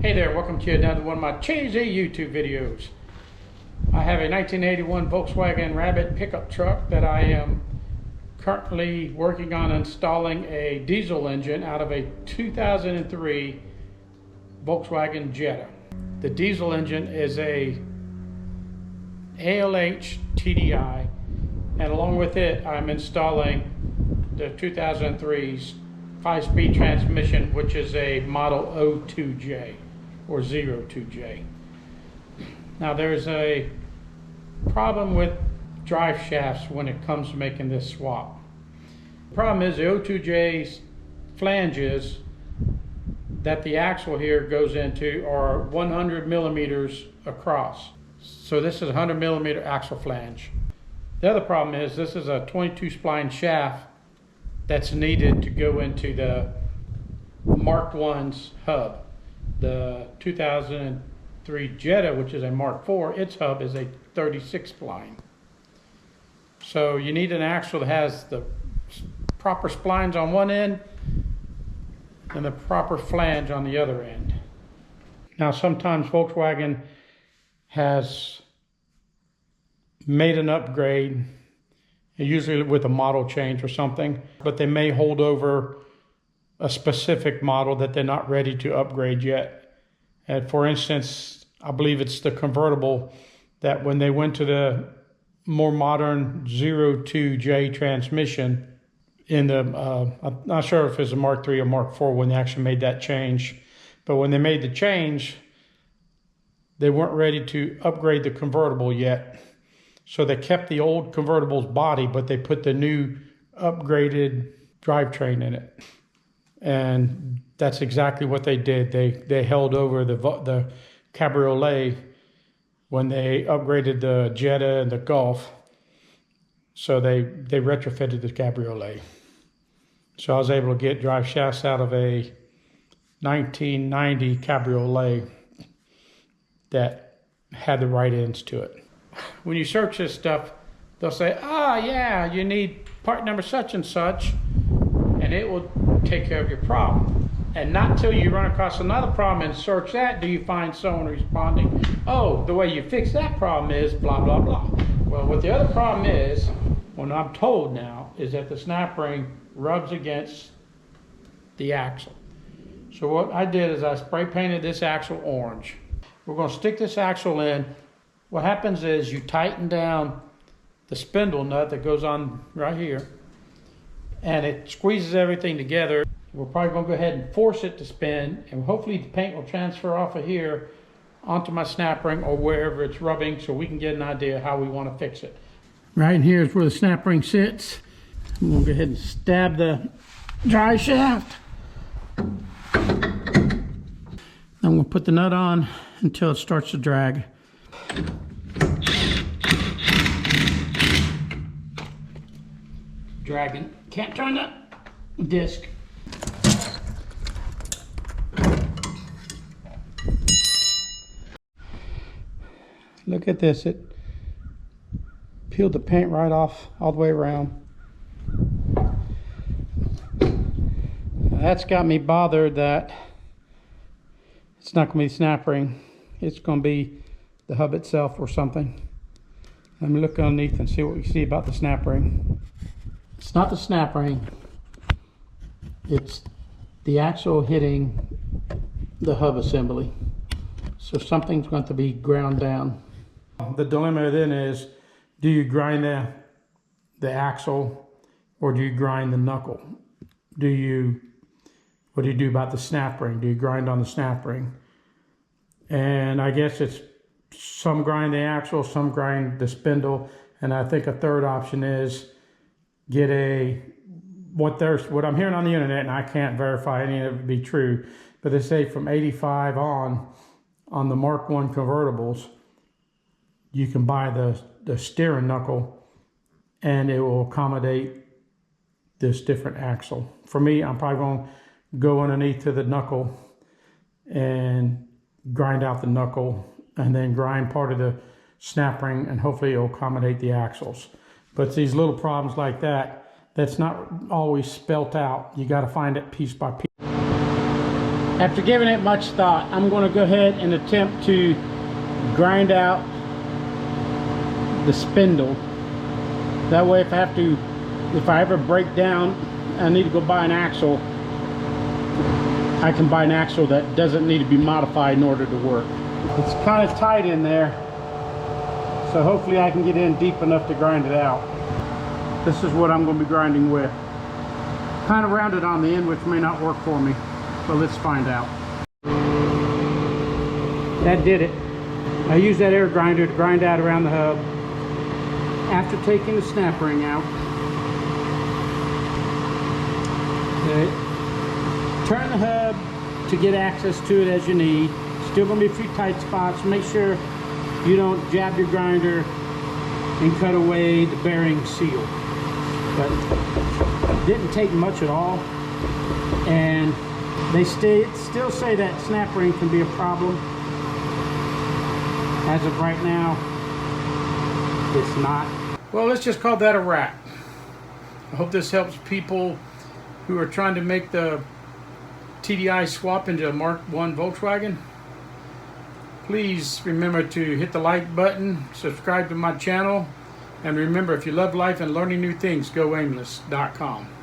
Hey there, welcome to another one of my cheesy YouTube videos. I have a 1981 Volkswagen Rabbit pickup truck that I am currently working on installing a diesel engine out of a 2003 Volkswagen Jetta. The diesel engine is a ALH TDI, and along with it I'm installing the 2003's 5-speed transmission, which is a model 02J or 02J. Now there's a problem with drive shafts when it comes to making this swap. The problem is the 02J's flanges that the axle here goes into are 100 millimeters across. So this is a 100 millimeter axle flange. The other problem is this is a 22 spline shaft that's needed to go into the Mark I's hub. The 2003 Jetta, which is a Mark IV, its hub is a 36 spline. So you need an axle that has the proper splines on one end and the proper flange on the other end. Now sometimes Volkswagen has made an upgrade, usually with a model change or something, but they may hold over a specific model that they're not ready to upgrade yet. And for instance, I believe it's the convertible that when they went to the more modern 02J transmission in the, I'm not sure if it's a Mark III or Mark IV when they actually made that change, but when they made the change, they weren't ready to upgrade the convertible yet. So they kept the old convertible's body, but they put the new upgraded drivetrain in it. And that's exactly what they did. They held over the cabriolet when they upgraded the Jetta and the Golf. So they retrofitted the cabriolet. So I was able to get drive shafts out of a 1990 cabriolet that had the right ends to it. When you search this stuff, they'll say, yeah, you need part number such and such, and it will take care of your problem. And not till you run across another problem and search that do you find someone responding, oh, the way you fix that problem is blah, blah, blah. Well, what the other problem is, what I'm told now, is that the snap ring rubs against the axle. So what I did is I spray painted this axle orange. We're going to stick this axle in. What happens is you tighten down the spindle nut that goes on right here, and it squeezes everything together. We're probably going to go ahead and force it to spin, and hopefully the paint will transfer off of here onto my snap ring or wherever it's rubbing, so we can get an idea how we want to fix it. Right in here is where the snap ring sits. I'm going to go ahead and stab the drive shaft. I'm going to put the nut on until it starts to drag. Dragging. Can't turn the disc. Look at this. It peeled the paint right off all the way around. That's got me bothered that it's not going to be the snap ring. It's going to be the hub itself or something. Let me look underneath and see what we see about the snap ring. It's not the snap ring. It's the axle hitting the hub assembly. So something's going to be ground down. The dilemma then is, do you grind the axle or do you grind the knuckle? What do you do about the snap ring? Do you grind on the snap ring? And I guess it's some grind the axle, some grind the spindle, and I think a third option is get what I'm hearing on the internet, and I can't verify any of it to be true, but they say from 85 on the Mark I convertibles, you can buy the steering knuckle and it will accommodate this different axle. For me, I'm probably going to go underneath to the knuckle and grind out the knuckle and then grind part of the snap ring, and hopefully it'll accommodate the axles. But it's these little problems like that's not always spelt out. You got to find it piece by piece. After giving it much thought, I'm going to go ahead and attempt to grind out the spindle. That way if I ever break down, I need to go buy an axle, I can buy an axle that doesn't need to be modified in order to work. It's kind of tight in there, so hopefully I can get in deep enough to grind it out. This is what I'm going to be grinding with. Kind of rounded on the end, which may not work for me, but let's find out. That did it. I used that air grinder to grind out around the hub. After taking the snap ring out, okay, turn the hub to get access to it as you need. Still going to be a few tight spots. Make sure you don't jab your grinder and cut away the bearing seal. But it didn't take much at all, and they still say that snap ring can be a problem. As of right now, it's not. Well, let's just call that a wrap. I hope this helps people who are trying to make the TDI swap into a Mark I Volkswagen. Please remember to hit the like button, subscribe to my channel, and remember, if you love life and learning new things, go aimless.com.